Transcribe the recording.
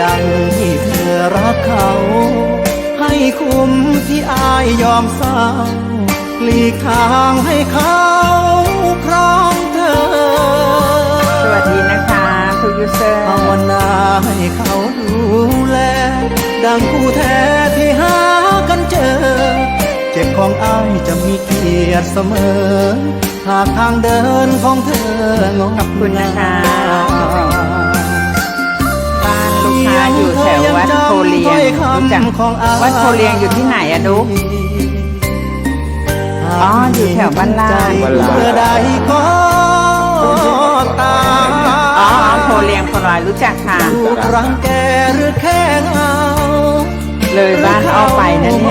ดังที่เธอรักเขาให้คุ้มที่อายยอมเศร้าหลีกทางให้เขาครองเธอสวัสดีนะคะทุกยูเซอร์ภาวนาให้เขาดูแลดังคู่แท้ที่หากันเจอเจ็บของอายจะมีเกียรติเสมอหากทางเดินของเธองด ขอบคุณนะคะบ้านลูกค้าอยู่แถววัดโพเลียงรู้จักวัดโพเลียงอยู่ที่ไหนอะนุ๊กอ๋ออยู่แถวบ้านล่างเมื่อใดก็ตาม อ๋อโพเลียงพลอยรู้จักค่ะ ถูกรังแกหรือแค่เงาเลยบ้านอ้อไปนั่นเนี่ย